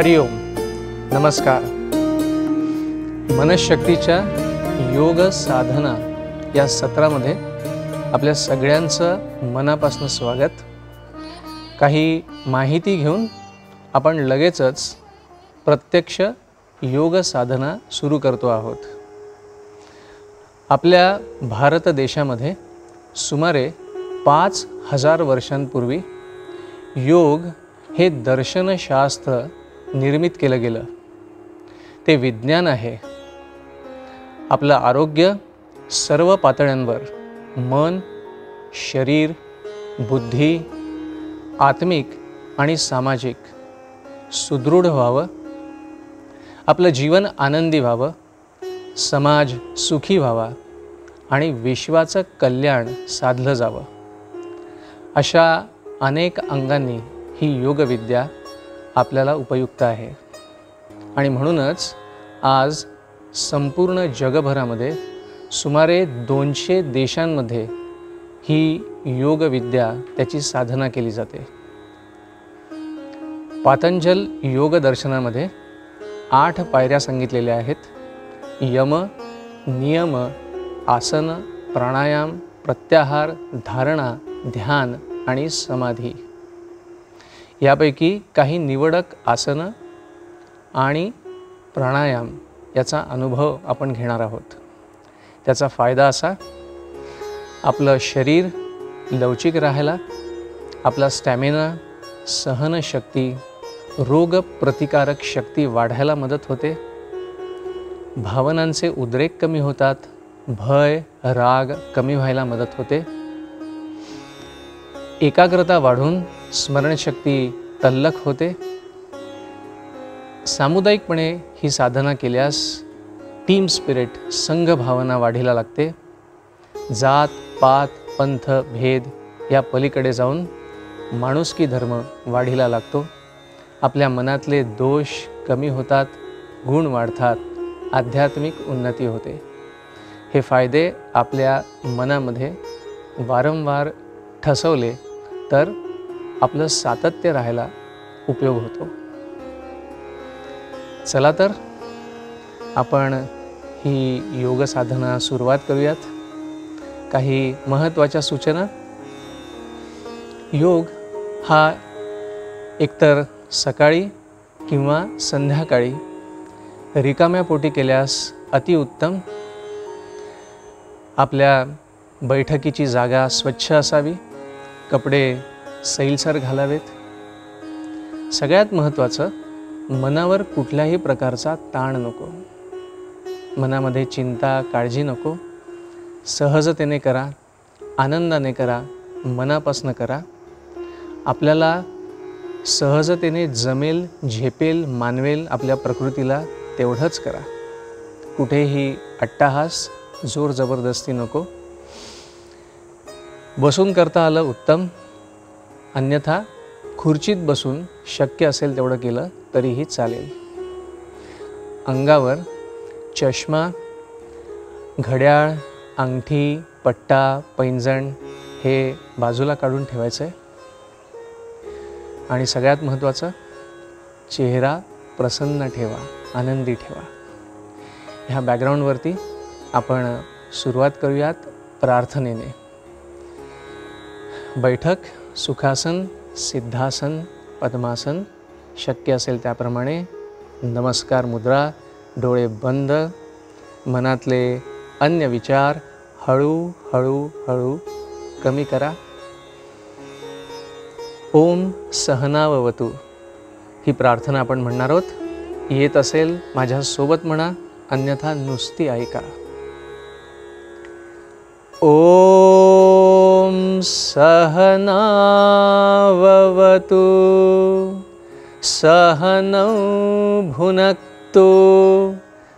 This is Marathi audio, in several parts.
हरिओम. नमस्कार. मनशक्तीच्या योग साधना या सत्रामध्ये आपल्या सगळ्यांचं मनापासून स्वागत. काही माहिती घेऊन आपण लगेचच प्रत्यक्ष योग साधना सुरू करतो आहोत. आपल्या भारत देशामध्ये सुमारे 5000 वर्षांपूर्वी योग हे दर्शनशास्त्र निर्मित केलं गेलं. ते विज्ञान आहे. आपलं आरोग्य सर्व पातळ्यांवर मन, शरीर, बुद्धी, आत्मिक आणि सामाजिक सुदृढ व्हावं, आपलं जीवन आनंदी व्हावं, समाज सुखी व्हावा आणि विश्वाचं कल्याण साधलं जावं, अशा अनेक अंगांनी ही योगविद्या आपल्याला उपयुक्त आहे. आणि म्हणूनच आज संपूर्ण जगभरामध्ये सुमारे 200 देशांमध्ये ही योगविद्या त्याची साधना केली जाते. पातंजल योग दर्शनामध्ये 8 पायऱ्या सांगितलेल्या आहेत. यम, नियम, आसन, प्राणायाम, प्रत्याहार, धारणा, ध्यान आणि समाधी. यापैकी काही निवडक आसनं आणि प्राणायाम याचा अनुभव आपण घेणार आहोत. त्याचा फायदा असा, आपलं शरीर लवचिक राहायला, आपला स्टॅमिना, सहनशक्ती, रोगप्रतिकारक शक्ती वाढायला मदत होते, भावनांचे उद्रेक कमी होतात, भय, राग कमी व्हायला मदत होते, एकाग्रता वाढून स्मरणशक्ती तल्लख होते. सामुदायिकपणे ही साधना केल्यास टीम स्पिरिट, संघ भावना वाढीला लागते. जात, पात, पंथ, भेद या पलीकडे जाऊन माणुसकी धर्म वाढीला लागतो. आपल्या मनातले दोष कमी होतात, गुण वाढतात, आध्यात्मिक उन्नती होते. हे फायदे आपल्या मनामध्ये वारंवार ठसवले तर आपलं सातत्य राहायला उपयोग होतो. चला तर आपण ही योग साधना सुरुवात करूयात. काही महत्त्वाच्या सूचना. योग हा एकतर सकाळी किंवा संध्याकाळी रिकाम्या पोटी केल्यास अतिउत्तम. आपल्या बैठकीची जागा स्वच्छ असावी, कपडे सैलसर घालावेत. सगळ्यात महत्त्वाचं, मनावर कुठल्याही प्रकारचा ताण नको, मनामध्ये चिंता, काळजी नको. सहजतेने करा, आनंदाने करा, मनापासून करा. आपल्याला सहजतेने जमेल, झेपेल, मानवेल आपल्या प्रकृतीला तेवढंच करा. कुठेही अट्टाहास, जोर जबरदस्ती नको. बसून करता आलं उत्तम, अन्यथा खुर्चीत बसून शक्य असेल तेवढं केलं तरीही चालेल. अंगावर चष्मा, घड्याळ, अंगठी, पट्टा, पैंजण हे बाजूला काढून ठेवायचं आहे. आणि सगळ्यात महत्त्वाचं, चेहरा प्रसन्न ठेवा, आनंदी ठेवा. ह्या बॅकग्राऊंडवरती आपण सुरुवात करूयात प्रार्थनेने. बैठक सुखासन, सिद्धासन, पद्मासन, शक्य असेल त्याप्रमाणे. नमस्कार मुद्रा, डोळे बंद. मनातले अन्य विचार हळूहळू हळू कमी करा. ओम सहनाववतु ही प्रार्थना आपण म्हणणार आहोत. येत असेल माझ्यासोबत म्हणा, अन्यथा नुसती ऐका. ओम सहनाववतु सहनौ भुनक्तु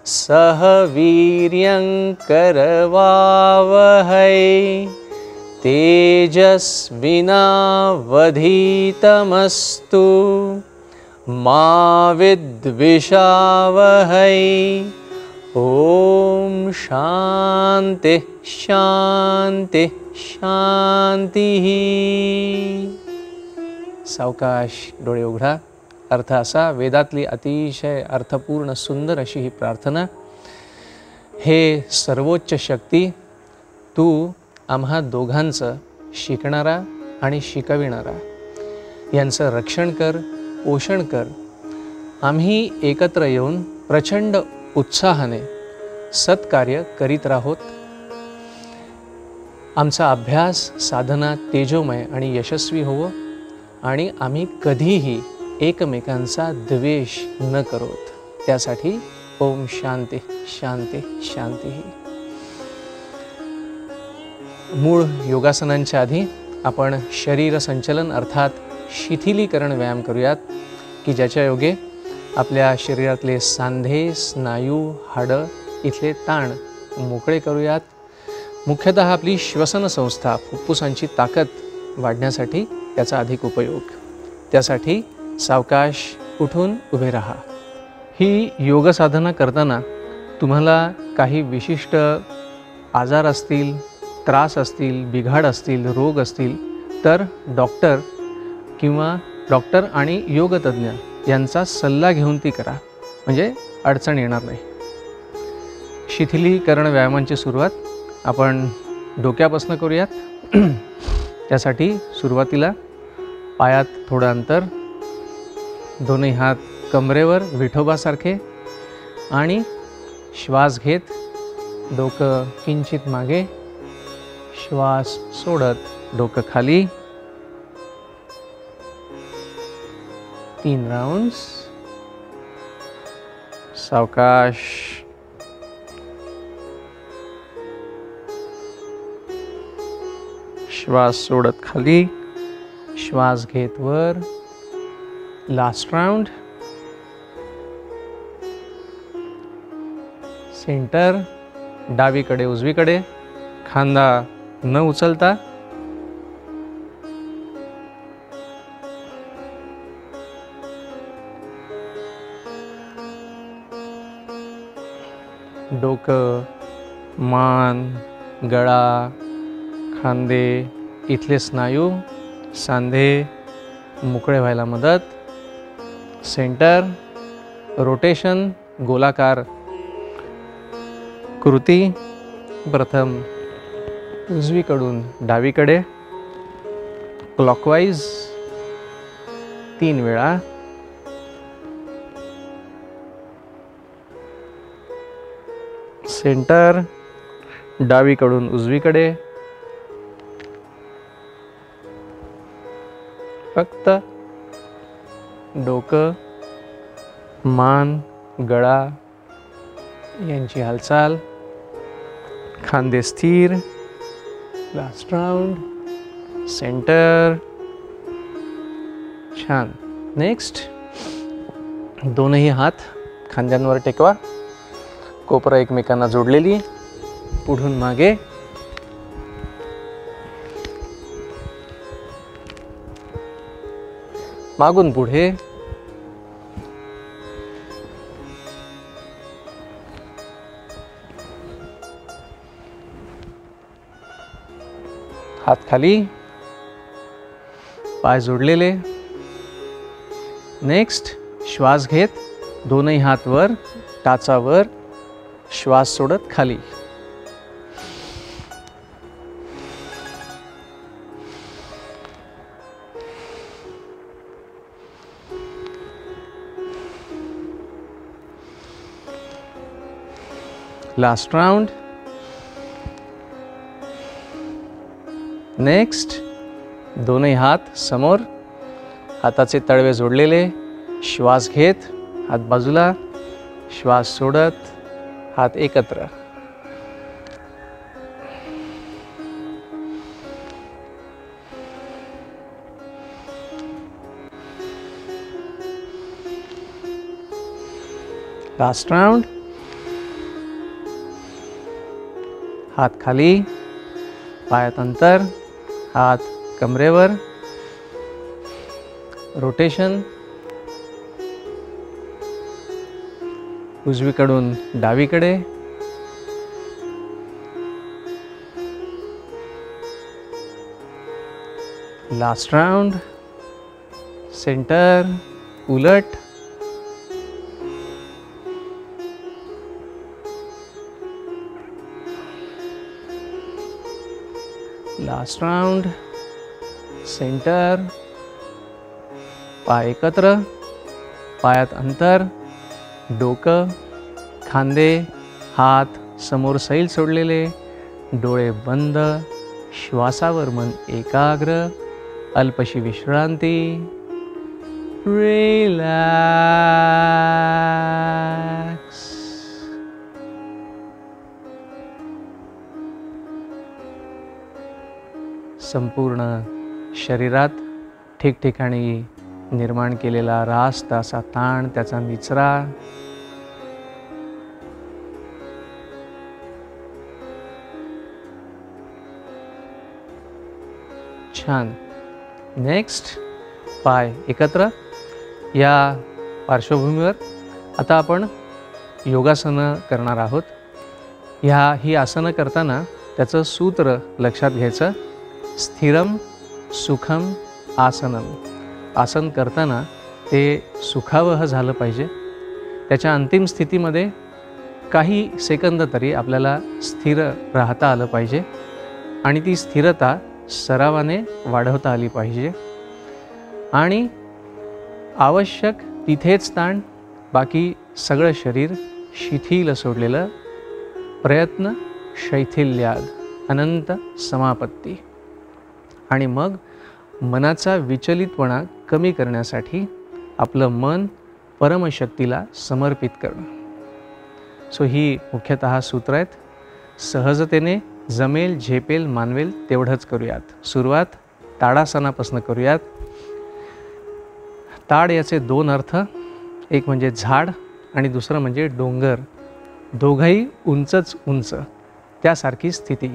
सह वीर्यं करवावहै तेजस्विनावधीतमस्तु मा विद्विषावहै. ओम शांति शांति शांति. सावकाश डोळे उघडा. अर्थ असा, वेदातली अतिशय अर्थपूर्ण सुंदर अशी ही प्रार्थना. हे सर्वोच्च शक्ती, तू आम्हा दोघांचं, शिकणारा आणि शिकविणारा, यांचं रक्षण कर, पोषण कर. आम्ही एकत्र येऊन प्रचंड उत्साहाने सत्कार्य करीत राहोत. आमचा अभ्यास साधना तेजोमय आणि यशस्वी होवो आणि आम्ही कधीही एकमेकांचा द्वेष न करोत. त्यासाठी ओम शांती शांती शांती. मूळ योगासनांच्या आधी आपण शरीर संचलन अर्थात शिथिलीकरण व्यायाम करूयात, की ज्याच्या योगे आपल्या शरीरातले सांधे, स्नायू, हाडं इथले ताण मोकळे करूयात. मुख्यतः आपली श्वसन संस्था, फुफ्फुसांची ताकद वाढण्यासाठी त्याचा अधिक उपयोग. त्यासाठी सावकाश उठून उभे राहा. ही योग साधना करताना तुम्हाला काही विशिष्ट आजार असतील, त्रास असतील, बिघाड असतील, रोग असतील तर डॉक्टर किंवा डॉक्टर आणि योगतज्ञ यांचा सल्ला घेऊन ती करा, म्हणजे अडचण येणार नाही. शिथिलीकरण व्यायामांची सुरुवात आपण डोक्यापासून करूयात. त्यासाठी सुरुवातीला पायात थोडं अंतर, दोन्ही हात कमरेवर विठोबासारखे आणि श्वास घेत डोकं किंचित मागे, श्वास सोडत डोकं खाली. 3 राउंड्स. सावकाश. श्वास सोडत खाली, श्वास घेत वर. Last round. सेंटर, डावीकडे उजवीकडे, खांदा न उचलता. डोकं, मान, गळा, खांदे इथले स्नायू, सांधे मोकळे व्हायला मदत. सेंटर, रोटेशन, गोलाकार कृती. प्रथम उजवीकडून डावीकडे क्लॉकवाईज 3 वेळा. सेंटर, डावीकडून उजवीकडे. फक्त डोकं, मान, गळा यांची हालचाल. खांदे स्थिर. Last round. सेंटर. छान. नेक्स्ट, दोनही हात खांद्यांवर टेकवा. कोपरं एकमेकांना जोडलेली. पुढून मागे. मागून पुढे. हात खाली, पाय जोडलेले. नेक्स्ट, श्वास घेत दोनही हात वर, टाचावर. श्वास सोडत खाली. Last round. नेक्स्ट, दोनही हात समोर, हाताचे तळवे जोडलेले. श्वास घेत हात बाजूला, श्वास सोडत हात एकत्र. Last round. हात खाली, पायात अंतर, हात कमरेवर. रोटेशन, उजवीकडून डावीकडे. Last round. सेंटर. उलट, लास्ट राउंड, सेंटर, पाय एकत्र, पायात अंतर, डोकं, खांदे, हात समोर सैल सोडलेले, डोळे बंद, श्वासावर मन एकाग्र, अल्पशी विश्रांती, रिलॅक्स. संपूर्ण शरीरात ठिकठिकाणी निर्माण केलेला रास्त असा ताण, त्याचा निचरा. छान. नेक्स्ट, पाय एकत्र. या पार्श्वभूमीवर आता आपण योगासनं करणार आहोत. ही आसनं करताना त्याचं सूत्र लक्षात घ्यायचं. स्थिरम सुखम आसनम. आसन करताना ते सुखावह झालं पाहिजे. त्याच्या अंतिम स्थितीमध्ये काही सेकंद तरी आपल्याला स्थिर राहता आलं पाहिजे आणि ती स्थिरता सरावाने वाढवता आली पाहिजे. आणि आवश्यक तिथेच ताण, बाकी सगळं शरीर शिथिल सोडलेलं. प्रयत्न शैथिल्याद अनंत समापत्ती. आणि मग मनाचा विचलितपणा कमी करण्यासाठी आपलं मन परमशक्तीला समर्पित करणं. सो ही मुख्यतः सूत्र आहेत. सहजतेने जमेल, झेपेल, मानवेल तेवढंच करूयात. सुरुवात ताडासनापासून करूयात. ताड याचे दोन अर्थ, एक म्हणजे झाड आणि दुसरं म्हणजे डोंगर. दोघंही उंचच उंच, त्यासारखी स्थिती.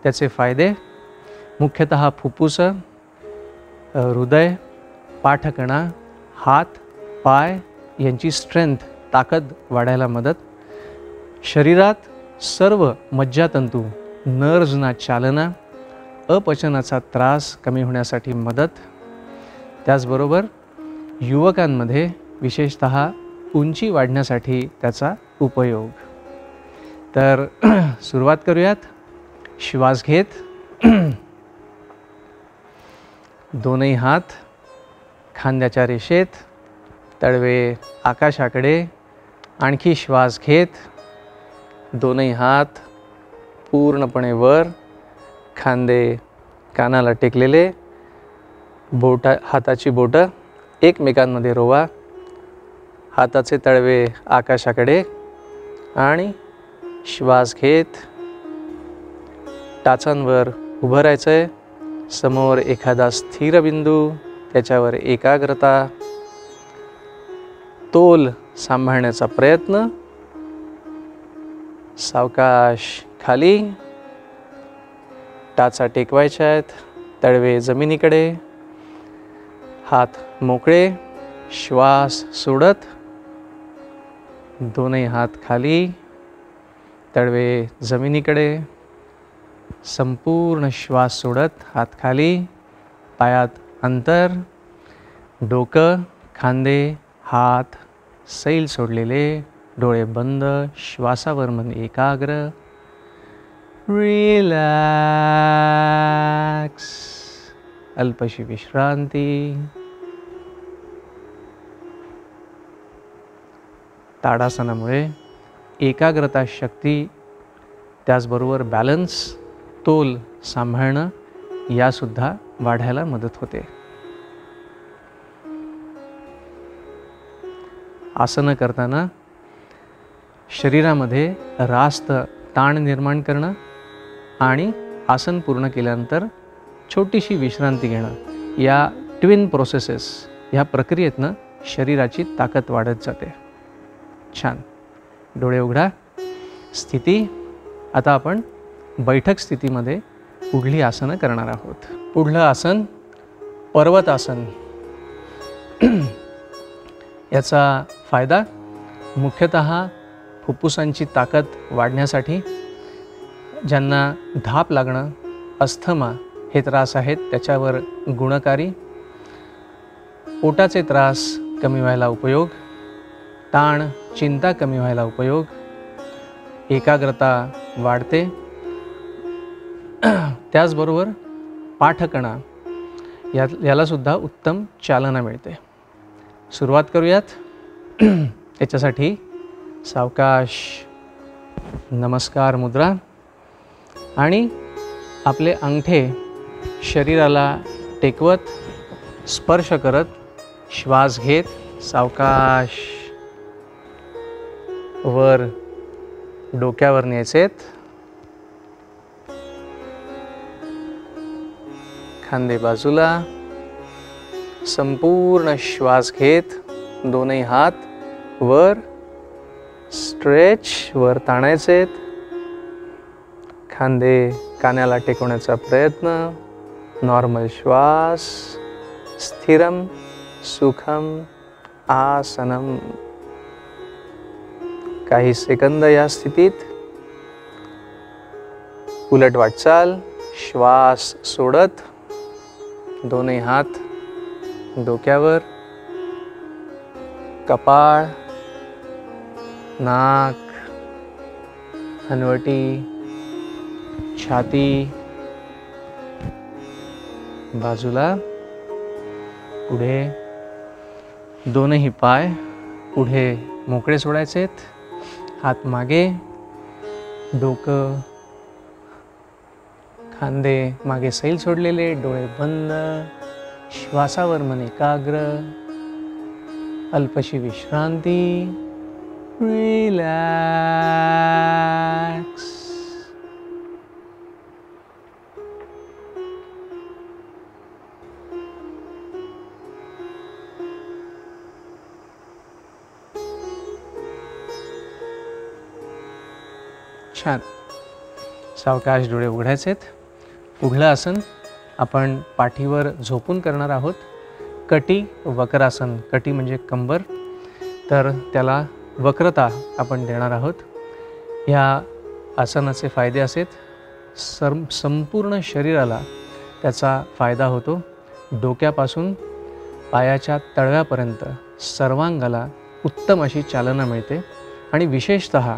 त्याचे फायदे मुख्यतः फुफ्फुस, हृदय, पाठकणा, हात, पाय यांची स्ट्रेंथ, ताकद वाढायला मदत. शरीरात सर्व मज्जातंतू, नर्व्हजना चालना, अपचनाचा त्रास कमी होण्यासाठी मदत. त्याचबरोबर युवकांमध्ये विशेषतः उंची वाढण्यासाठी त्याचा उपयोग. तर सुरुवात करूयात. श्वास घेत दोनही हात खांद्याच्या रेषेत, तळवे आकाशाकडे. आणखी श्वास घेत दोनही हात पूर्णपणे वर, खांदे कानाला टेकलेले, हाताची बोटं एकमेकांमध्ये रोवा. हाताचे तळवे आकाशाकडे. आणि श्वास घेत टाचांवर उभं राहायचं आहे. समोर एखादा स्थिर बिंदू, त्याच्यावर एकाग्रता. तोल सांभाळण्याचा प्रयत्न. सावकाश खाली. टाचा टेकवायच्या आहेत. तळवे जमिनीकडे, हात मोकळे. श्वास सोडत दोनही हात खाली, तळवे जमिनीकडे. संपूर्ण श्वास सोडत हात खाली, पायात अंतर, डोकं, खांदे, हात सैल सोडलेले, डोळे बंद, श्वासावर मन एकाग्र. रिलॅक्स. अल्पशी विश्रांती. ताडासनामुळे एकाग्रता शक्ती, त्याचबरोबर बॅलन्स, तोल सांभाळणं यासुद्धा वाढायला मदत होते. आसनं करताना शरीरामध्ये रास्त ताण निर्माण करणं आणि आसन पूर्ण केल्यानंतर छोटीशी विश्रांती घेणं, या ट्विन प्रोसेसेस, ह्या प्रक्रियेतनं शरीराची ताकद वाढत जाते. छान. डोळे उघडा. स्थिती. आता आपण बैठक स्थितीमध्ये पुढली आसनं करणार आहोत. पुढलं आसन पर्वतासन. याचा फायदा मुख्यतः फुफ्फुसांची ताकद वाढण्यासाठी, ज्यांना धाप लागणं, अस्थमा हे त्रास आहेत त्याच्यावर गुणकारी, पोटाचे त्रास कमी व्हायला उपयोग, ताण चिंता कमी व्हायला उपयोग, एकाग्रता वाढते, त्याचबरोबर पाठकणा याला सुद्धा उत्तम चालना मिळते. सुरुवात करूयात. त्याच्यासाठी सावकाश नमस्कार मुद्रा आणि आपले अंगठे शरीराला टेकवत स्पर्श करत श्वास घेत सावकाश वर डोक्यावर न्यायचेत. खांदे बाजूला, संपूर्ण श्वास घेत दोनही हात वर स्ट्रेच वर ताणायचेत. खांदे कानाला टेकवण्याचा प्रयत्न. नॉर्मल श्वास. स्थिरम सुखम आसनम. काही सेकंद या स्थितीत उलट वाटचाल. श्वास सोडत दोनही हात डोक्यावर, कपाळ, नाक, हनवटी, छाती, बाजूला, पुढे. दोनही पाय पुढे मोकळे सोडायचेत. हात मागे, डोकं, खांदे मागे सैल सोडलेले, डोळे बंद. श्वासावर मन एकाग्र. अल्पशी विश्रांती. रिलॅक्स. छान. सावकाश डोळे उघडायचेत. पुढलं आसन आपण पाठीवर झोपून करणार आहोत. कटी वक्रासन. कटी म्हणजे कंबर, तर त्याला वक्रता आपण देणार आहोत. ह्या आसनाचे फायदे असेत. संपूर्ण शरीराला त्याचा फायदा होतो. डोक्यापासून पायाच्या तळव्यापर्यंत सर्वांगाला उत्तम अशी चालना मिळते आणि विशेषतः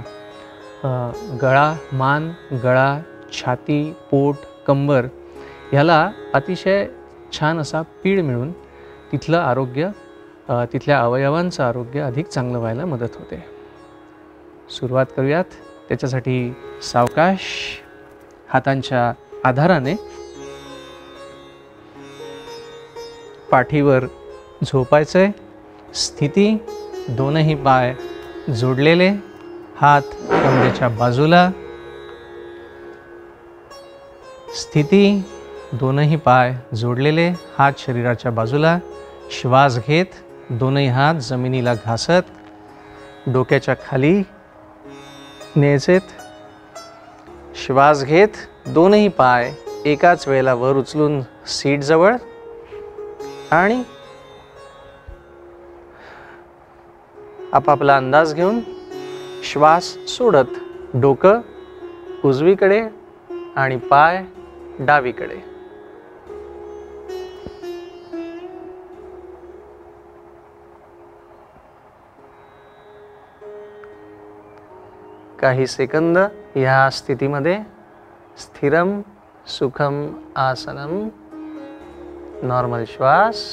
गळा, मान, गळा, छाती, पोट, कंबर ह्याला अतिशय छान असा पीळ मिळून तिथलं आरोग्य, तिथल्या अवयवांचं आरोग्य अधिक चांगलं व्हायला मदत होते. सुरुवात करूयात. त्याच्यासाठी सावकाश हातांच्या आधाराने पाठीवर झोपायचंय. स्थिती दोनही पाय जोडलेले, हात कंबरेच्या बाजूला. स्थिती दोनही पाय जोडलेले, हात शरीराच्या बाजूला. श्वास घेत दोनही हात जमिनीला घासत डोक्याच्या खाली न्यायचेत. श्वास घेत दोनही पाय एकाच वेळेला वर उचलून सीट जवळ आणि आपापला अंदाज घेऊन श्वास सोडत डोकं उजवीकडे आणि पाय डावीकडे. काही सेकंद ह्या स्थितीमध्ये स्थिरम सुखम आसनम. नॉर्मल श्वास,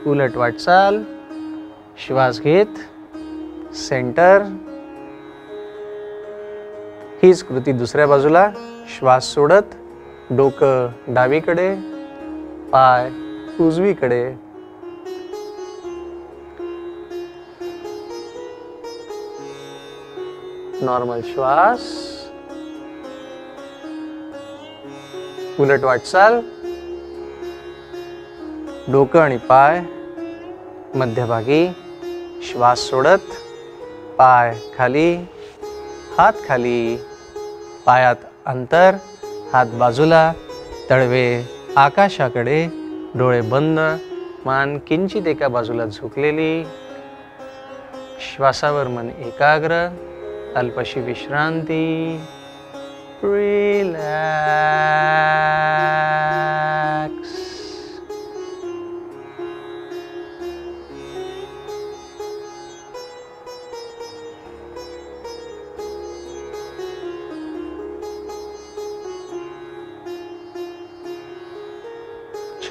उलट वाटचाल. श्वास घेत सेंटर. हीच कृती दुसऱ्या बाजूला. श्वास सोडत डोकं डावीकडे, पाय उजवीकडे. नॉर्मल श्वास, उलट वाटचाल. डोकं आणि पाय मध्यभागी. श्वास सोडत पाय खाली, हात खाली, पायात अंतर, हात बाजूला, तळवे आकाशाकडे, डोळे बंद, मान किंचित एका बाजूला झुकलेली. श्वासावर मन एकाग्र. अल्पशी विश्रांती. रिलॅक्स.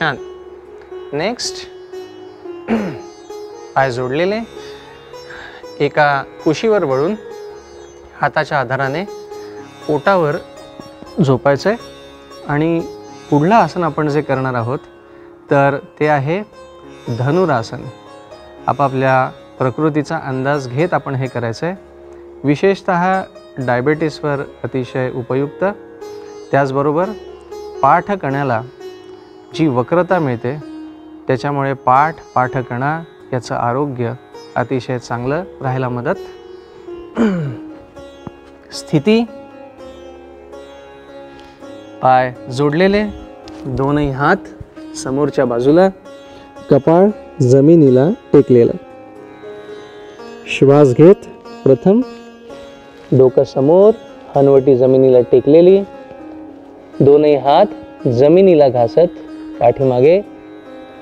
छान. नेक्स्ट, पाय जोडलेले, एका कुशीवर वळून हाताच्या आधाराने पोटावर झोपायचं आहे. आणि पुढलं आसन आपण जे करणार आहोत तर ते आहे धनुरासन. आपापल्या प्रकृतीचा अंदाज घेत आपण हे करायचं आहे. विशेषतः डायबेटीसवर अतिशय उपयुक्त. त्याचबरोबर पाठकण्याला जी वक्रता मिळते त्याच्यामुळे पाठकणा याचं आरोग्य अतिशय चांगलं राहायला मदत. स्थिती, पाय जोडलेले, दोनही हात समोरच्या बाजूला, कपाळ जमिनीला टेकलेलं. श्वास घेत प्रथम डोकं समोर, हनवटी जमिनीला टेकलेली, दोनही हात जमिनीला घासत पाठीमागे,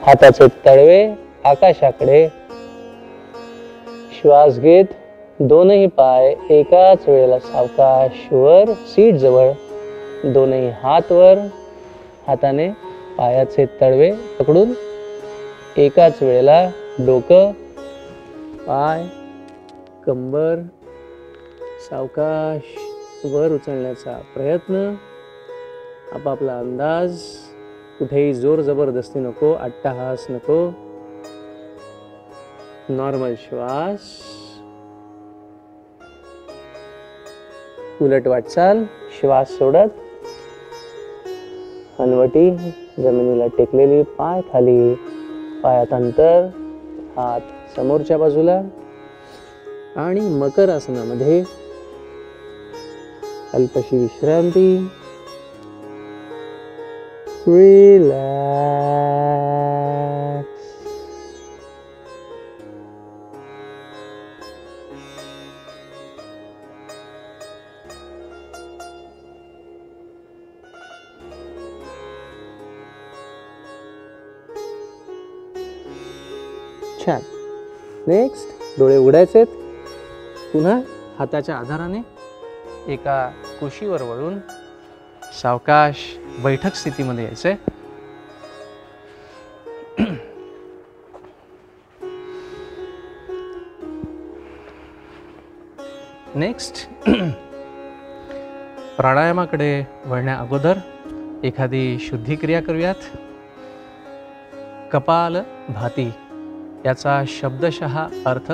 हाताचे तळवे आकाशाकडे. श्वास घेत दोनही पाय एकाच वेळेला सावकाश वर, सीट जवळ, दोनही हात वर, हाताने पायाचे तळवे पकडून एकाच वेळेला डोकं, पाय, कंबर सावकाश वर उचलण्याचा प्रयत्न. आपापला अंदाज, कुठेही जोर जबरदस्ती नको, अट्टहास नको. नॉर्मल श्वास, उलट वाटचाल, श्वास सोडत, हनवटी जमिनीला टेकलेली, पाय खाली, पायात अंतर, हात समोरच्या बाजूला. आणि मकर आसनामध्ये अल्पशी विश्रांती. रिलॅक्स. छान. नेक्स्ट, डोळे उघडायचेत. पुन्हा हाताच्या आधाराने एका कुशीवर वळून सावकाश बैठक स्थितीमध्ये यायचंय. नेक्स्ट, प्राणायामाकडे वळण्या अगोदर एखादी शुद्धिक्रिया करूयात. कपाल भाती याचा शब्दशः अर्थ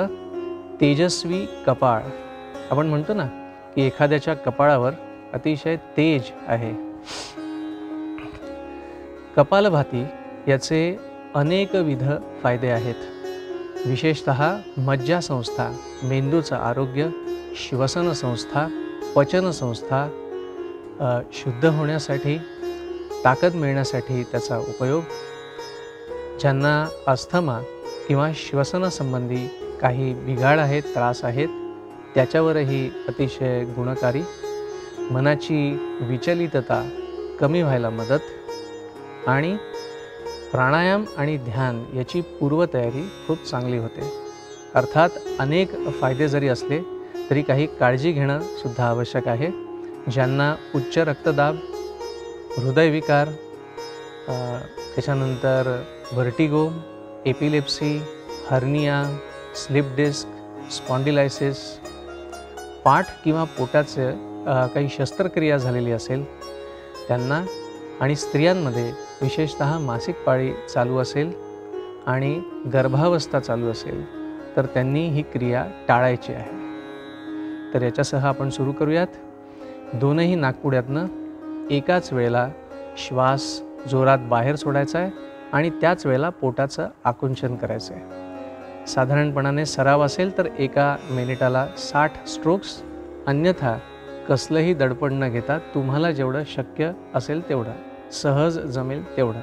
तेजस्वी कपाळ. आपण म्हणतो ना की एखाद्याच्या कपाळावर अतिशय तेज आहे. कपालभाती याचे अनेकविध फायदे आहेत. विशेषतः मज्जासंस्था, मेंदूचं आरोग्य, श्वसन संस्था, पचन संस्था शुद्ध होण्यासाठी, ताकद मिळण्यासाठी त्याचा उपयोग. ज्यांना अस्थमा किंवा श्वसनासंबंधी काही बिघाड आहेत, त्रास आहेत, त्याच्यावरही अतिशय गुणकारी. मनाची विचलितता कमी व्हायला मदत. आणि प्राणायाम आणि ध्यान याची पूर्वतयारी खूप चांगली होते. अर्थात अनेक फायदे जरी असले तरी काही काळजी घेणं सुद्धा आवश्यक आहे. ज्यांना उच्च रक्तदाब, हृदयविकार, त्याच्यानंतर vertigo, epilepsy, hernia, slip disc, spondylosis, पाठ किंवा पोटाचे काही शस्त्रक्रिया झालेली असेल त्यांना, आणि स्त्रियांमध्ये विशेषतः मासिक पाळी चालू असेल आणि गर्भावस्था चालू असेल तर त्यांनी ही क्रिया टाळायची आहे. तर याच्यासह आपण सुरू करूयात. दोनही नाकपुड्यातनं एकाच वेळेला श्वास जोरात बाहेर सोडायचा आहे आणि त्याच वेळेला पोटाचं आकुंचन करायचं आहे. साधारणपणाने सराव असेल तर एका मिनिटाला 60 स्ट्रोक्स. अन्यथा कसलंही दडपण न घेता तुम्हाला जेवढं शक्य असेल तेवढं, सहज जमेल तेवढं.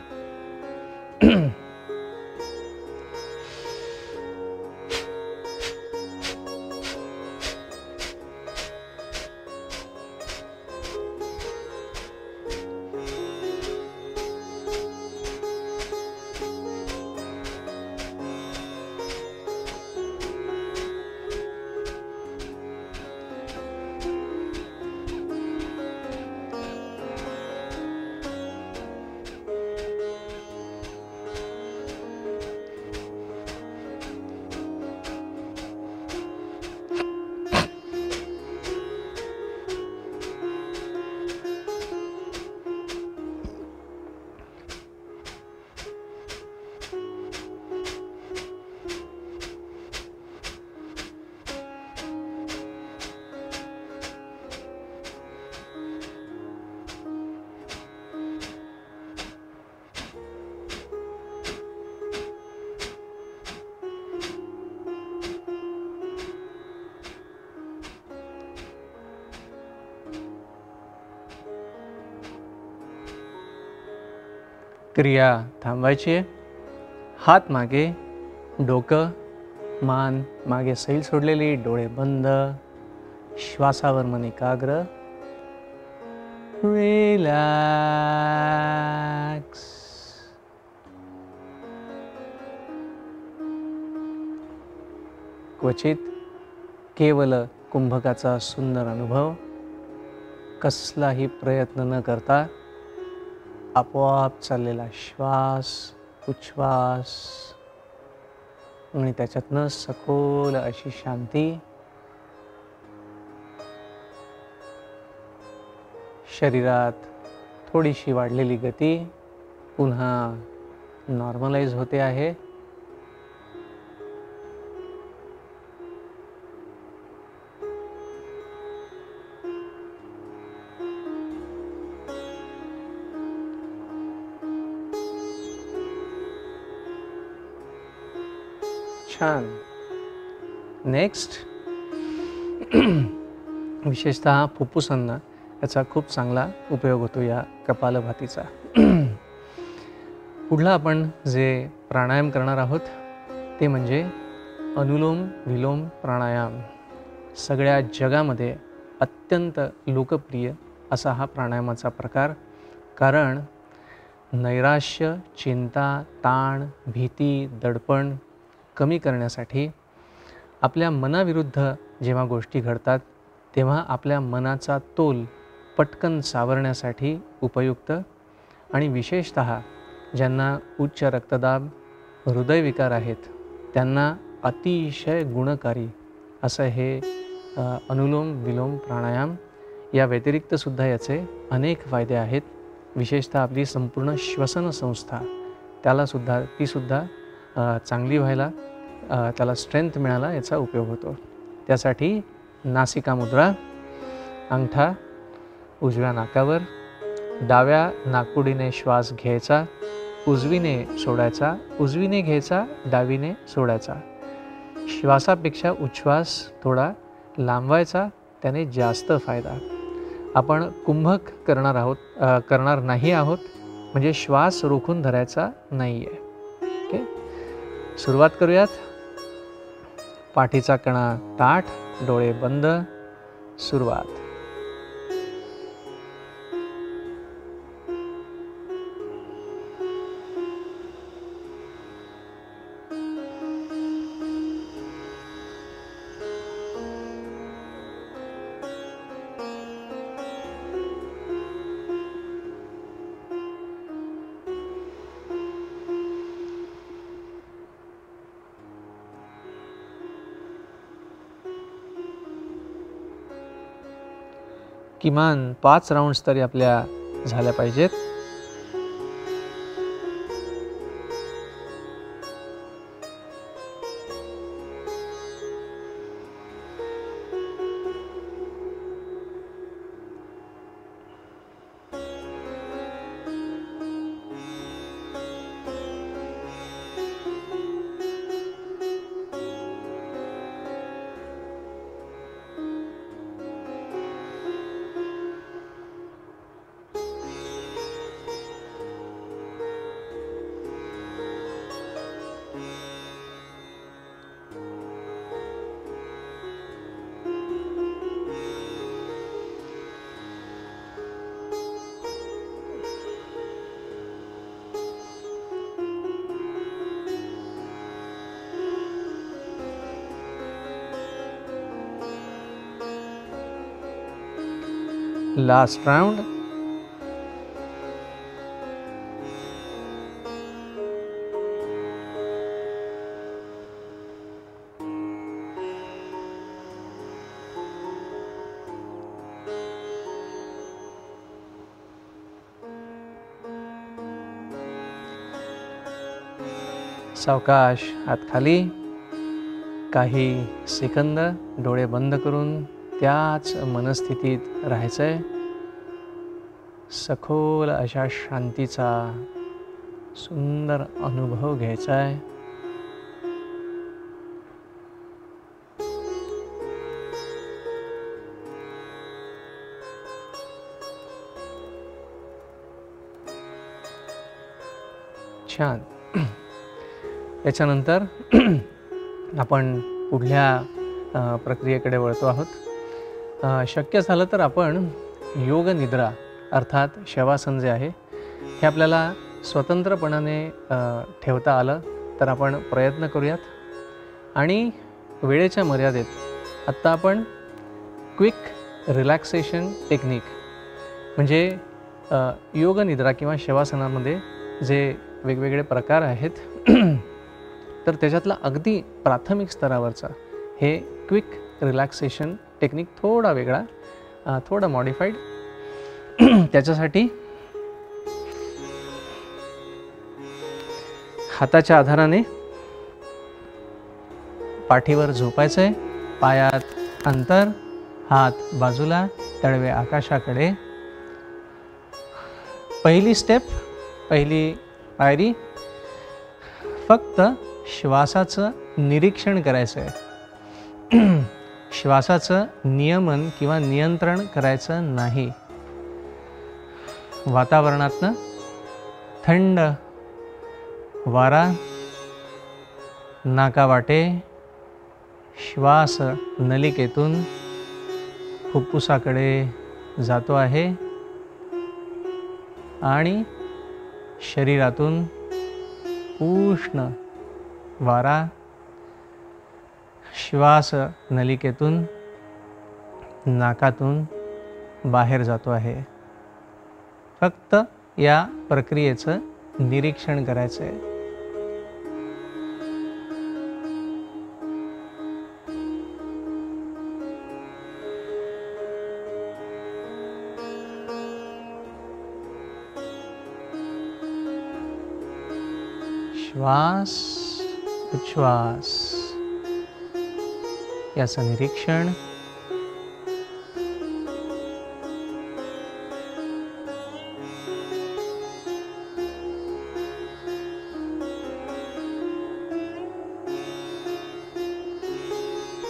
क्रिया थांबवायची आहे. हात मागे, डोकं मान मागे सैल सोडलेली, डोळे बंद, श्वासावर मन एकाग्र. रिलॅक्स. क्वचित केवल कुंभकाचा सुंदर अनुभव, कसलाही प्रयत्न न करता आपोआप चाललेला श्वास, उच्छ्वास आणि त्याच्यातनं सखोल अशी शांती. शरीरात थोडीशी वाढलेली गती पुन्हा नॉर्मलाइज होते आहे. छान. नेक्स्ट, विशेषतः फुफ्फुसांना याचा खूप चांगला उपयोग होतो या कपालभातीचा. पुढला आपण जे प्राणायाम करणार आहोत ते म्हणजे अनुलोम विलोम प्राणायाम. सगळ्या जगामध्ये अत्यंत लोकप्रिय असा हा प्राणायामाचा प्रकार. कारण नैराश्य, चिंता, ताण, भीती, दडपण कमी करण्यासाठी, आपल्या मनाविरुद्ध जेव्हा गोष्टी घडतात तेव्हा आपल्या मनाचा तोल पटकन सावरण्यासाठी उपयुक्त आणि विशेषतः ज्यांना उच्च रक्तदाब, हृदयविकार आहेत त्यांना अतिशय गुणकारी असं हे अनुलोम विलोम प्राणायाम. या व्यतिरिक्तसुद्धा याचे अनेक फायदे आहेत. विशेषतः आपली संपूर्ण श्वसन संस्था तीसुद्धा चांगली व्हायला, त्याला स्ट्रेंथ मिळायला याचा उपयोग होतो. त्यासाठी नासिका मुद्रा, अंगठा उजव्या नाकावर, डाव्या नाकपुडीने श्वास घ्यायचा, उजवीने सोडायचा, उजवीने घ्यायचा, डावीने सोडायचा. श्वासापेक्षा उच्छ्वास थोडा लांबवायचा, त्याने जास्त फायदा. आपण कुंभक करणार नाही आहोत, म्हणजे श्वास रोखून धरायचा नाही आहे. ओके, सुरुवात करूयात. पाठीचा कणा ताठ, डोळे बंद. सुरुवात. किमान 5 राऊंड्स तरी आपल्या झाल्या पाहिजेत. Last round. सावकाश हात खाली. काही सेकंद डोळे बंद करून त्याच मनस्थितीत राहायचंय. सखोल अशा शांतीचा सुंदर अनुभव घ्यायचा आहे. छान. याच्यानंतर आपण पुढल्या प्रक्रियेकडे वळतो आहोत. शक्य झालं तर आपण योग निद्रा अर्थात शवासन जे आहे हे आपल्याला स्वतंत्रपणाने ठेवता आलं तर आपण प्रयत्न करूयात. आणि वेळेच्या मर्यादेत आत्ता आपण क्विक रिलॅक्सेशन टेक्निक म्हणजे योग निद्रा किंवा शवासनामध्ये जे वेगवेगळे प्रकार आहेत तर त्याच्यातला अगदी प्राथमिक स्तरावरचा हे क्विक रिलॅक्सेशन टेक्निक थोडा वेगळा, थोडा मॉडिफाईड. त्याच्यासाठी हाताच्या आधाराने पाठीवर झोपायचं आहे, पायात अंतर, हात बाजूला, तळवे आकाशाकडे. पहिली स्टेप, पहिली पायरी, फक्त श्वासाचं निरीक्षण करायचं आहे. श्वासाचं नियमन किंवा नियंत्रण करायचं नाही. वातावरणातनं थंड वारा नाकावाटे श्वास नलिकेतून फुफ्फुसाकडे जातो आहे आणि शरीरातून उष्ण वारा श्वास नलिकेतून नाकातून बाहेर जातो आहे. फक्त या प्रक्रियेचं निरीक्षण करायचं आहे. श्वास उच्छ्वास याचं निरीक्षण.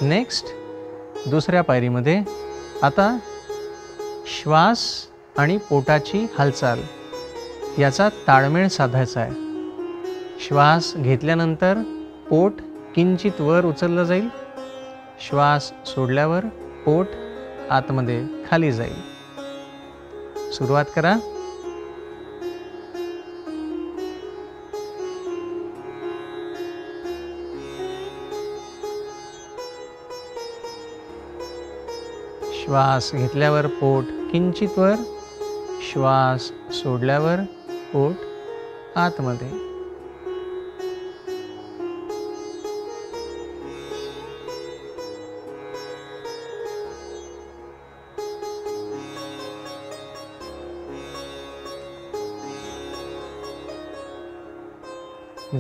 नेक्स्ट दुसऱ्या पायरीमध्ये आता श्वास आणि पोटाची हालचाल याचा ताळमेळ साधायचा आहे. श्वास घेतल्यानंतर पोट किंचित वर उचललं जाईल, श्वास सोडल्यावर पोट आतमध्ये खाली जाईल. सुरुवात करा. श्वास घेतल्यावर पोट किंचित वर, श्वास सोडल्यावर पोट आतमध्ये.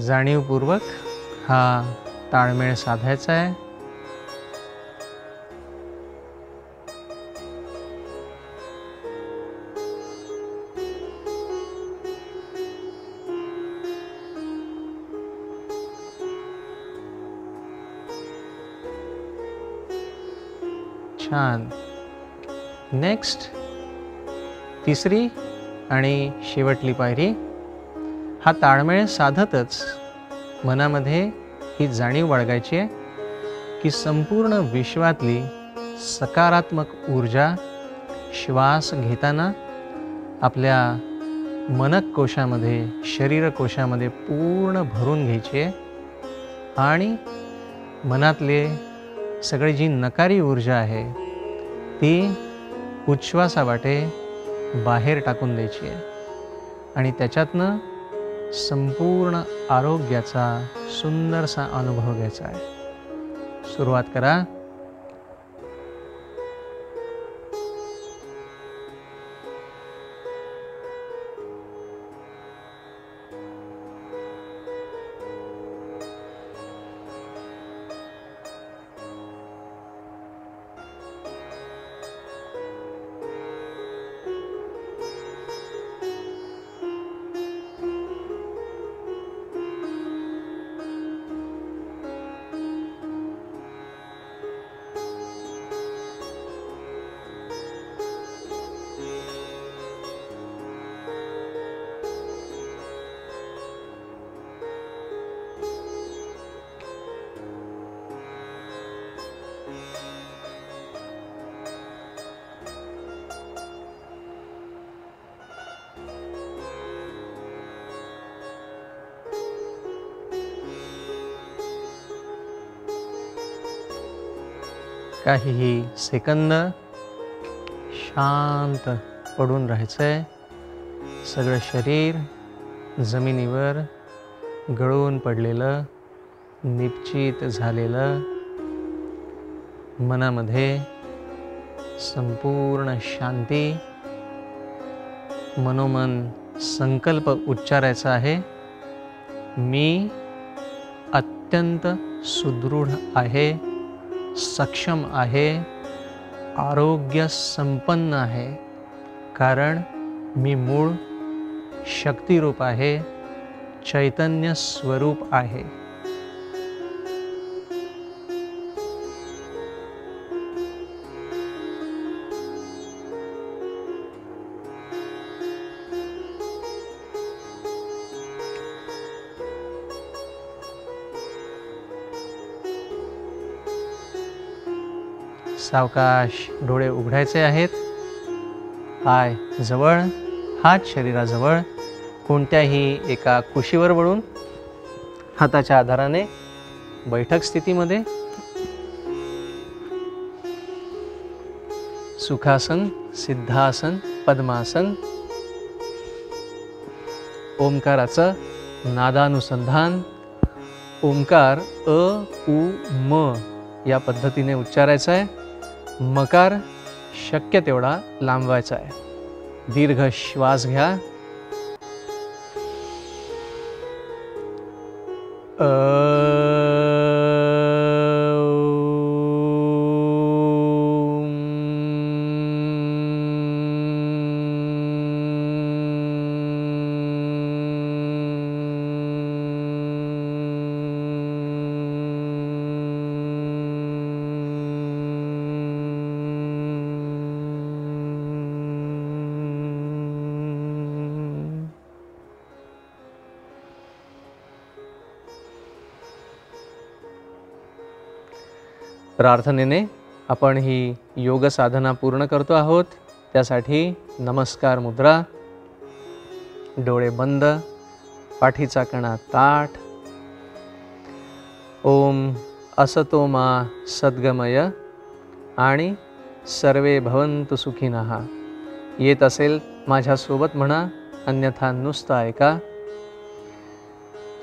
जाणीवपूर्वक हा ताळमेळ साधायचा आहे. छान. नेक्स्ट तिसरी आणि शेवटली पायरी. हा ताळमेळ साधतच मनामध्ये ही जाणीव बाळगायची आहे की संपूर्ण विश्वातली सकारात्मक ऊर्जा श्वास घेताना आपल्या मनकोशामध्ये, शरीरकोशामध्ये पूर्ण भरून घ्यायची आहे आणि मनातले सगळी जी नकारी ऊर्जा आहे ती उच्छ्वासावाटे बाहेर टाकून द्यायची आहे आणि त्याच्यातनं संपूर्ण आरोग्याचा सुंदरसा अनुभव घ्यायचा आहे. सुरुवात करा. काहीही सेकंद शांत पडून राहायचंय. सगळं शरीर जमिनीवर गळून पडलेलं, निश्चित झालेलं, मनामध्ये संपूर्ण शांती. मनोमन संकल्प उच्चारायचा आहे. मी अत्यंत सुदृढ आहे, सक्षम आहे, आरोग्य संपन्न आहे, कारण मी मूळ शक्तिरूप आहे, चैतन्य स्वरूप आहे. सावकाश डोळे उघडायचे आहेत. पाय जवळ, हात शरीराजवळ, कोणत्याही एका कुशीवर वळून हाताच्या आधाराने बैठक स्थितीमध्ये सुखासन, सिद्धासन, पद्मासन. ओंकाराचं नादानुसंधान. ओंकार अ उ म या पद्धतीने उच्चारायचा आहे. मकार शक्य तेवढा लांबवायचा आहे. दीर्घ श्वास घ्या. प्रार्थनेने आपण ही योग साधना पूर्ण करतो आहोत. त्यासाठी नमस्कार मुद्रा, डोळे बंद, पाठीचा कणा ताठ. ओम असतो मा सद्गमय आणि सर्वे भवन्तु सुखिनः. येत असेल माझ्यासोबत म्हणा, अन्यथा नुसतं ऐका.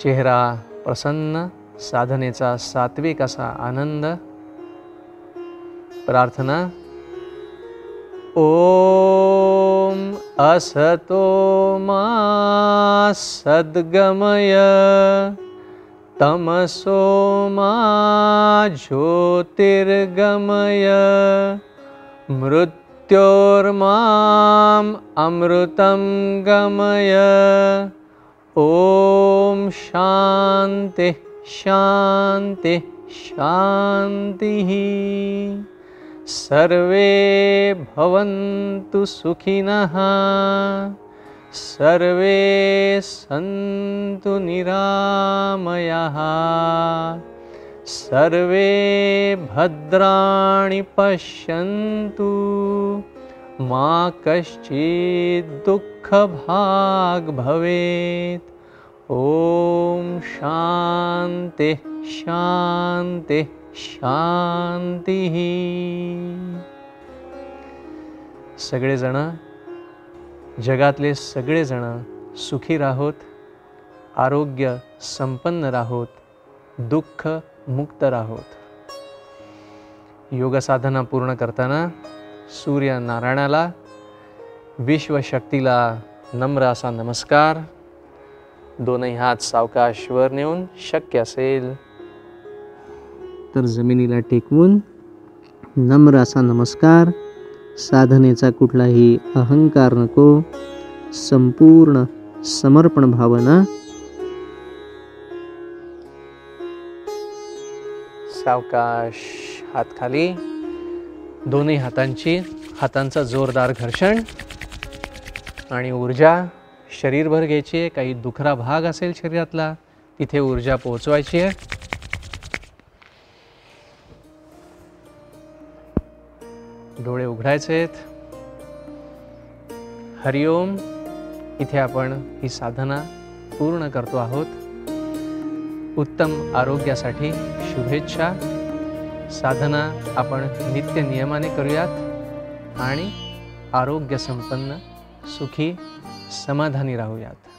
चेहरा प्रसन्न, साधनेचा सात्विक असा आनंद. प्रार्थना. ओम असतो मा सद्गमय तमसो मा ज्योतिर्गमय मृत्योर्माम् अमृतं गमय. ओम शांति शांति शांतिः. सर्वे भवन्तु सुखिनः, सर्वे सन्तु निरामयाः, सर्वे भद्राणि पश्यन्तु, मा कश्चित् दुःखभाग् भवेत्. ओम शांति शांति शांती. सगळेजण, जगातले सगळेजण सुखी राहोत, आरोग्य संपन्न राहोत, दुःख मुक्त राहोत. योग साधना पूर्ण करताना सूर्य नारायणाला, विश्वशक्तीला नम्र असा नमस्कार. दोनही हात सावकाश वर नेऊन, शक्य असेल तर जमिनीला टेकवून नम्र असा नमस्कार. साधनेचा कुठलाही अहंकार नको, संपूर्ण समर्पण भावना. सावकाश हात खाली. दोन्ही हातांचा जोरदार घर्षण आणि ऊर्जा शरीरभर घ्यायची आहे. काही दुखरा भाग असेल शरीरातला, तिथे ऊर्जा पोहोचवायची आहे. डोळे उघडायचे आहेत. हरिओम. इथे आपण ही साधना पूर्ण करतो आहोत. उत्तम आरोग्यासाठी शुभेच्छा. साधना आपण नित्य नियमाने करूयात आणि आरोग्य संपन्न सुखी समाधानी राहूयात.